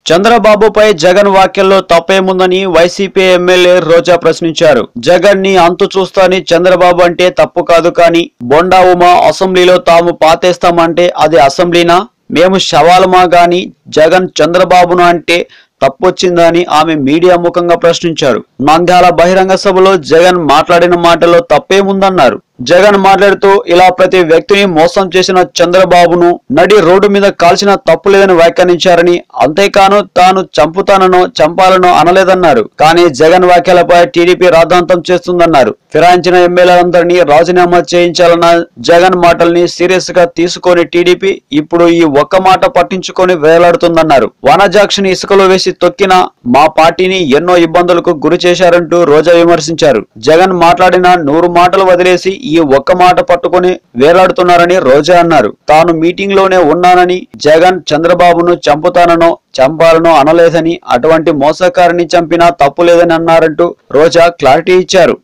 చంద్రబాబుపై Jagan వ్యాఖ్యల్లో తప్పేముందని YCP MLA రోజా ప్రశ్నించారు. జగన్ ని అంతు చూస్తాని చంద్రబాబు అంటే తప్పు కాదు, కానీ బొండా ఉమా అసెంబ్లీలో తాము పాతేస్తామంటే అది అసెంబ్లీనా? మేము శవాలమా గాని జగన్ చంద్రబాబును అంటే తప్పొచ్చిందని ఆమె మీడియా ముఖంగా ప్రశ్నించారు. నంద్యాల బహిరంగ సభలో జగన్ మాట్లాడిన మాటలో తప్పేముందన్నారు. జగన్ మాట్లాడుతూ ఇలా ప్రతి వ్యక్తిని మోసం చేసిన చంద్రబాబును నడి రోడ్డు మీద కాల్చిన తప్పు లేదని వ్యాఖ్యానించారని, అంతేకాను తాను చంపుతానో చంపాలనో అనలేదన్నారు. కానీ జగన్ వ్యాఖ్యలపై టీడీపీ రాద్ధాంతం చేస్తుందన్నారు. ఫిరాయించిన ఎమ్మెల్యేలందరినీ రాజీనామా చేయించాలన్న జగన్ మాటల్ని సీరియస్ గా తీసుకొని టీడీపీ ఇప్పుడు ఈ ఒక్క మాట పట్టించుకొని వేలాడుతుందన్నారు. వనజాక్షిని ఇసుకలో వేసి తొక్కిన మా పార్టీని ఎన్నో ఇబ్బందులకు గురి చేశారంటూ రోజా విమర్శించారు. జగన్ మాట్లాడిన 100 మాటలు వదిలేసి ఈ ఒక్క మాట పట్టుకుని వేలాడుతున్నారని రోజా అన్నారు. తాను మీటింగ్ లోనే ఉన్నానని, జగన్ చంద్రబాబును చంపుతానో చంపాలనో అనలేదని, అటువంటి మోసకారిని చంపినా తప్పు లేదని అన్నారంటూ రోజా క్లారిటీ ఇచ్చారు.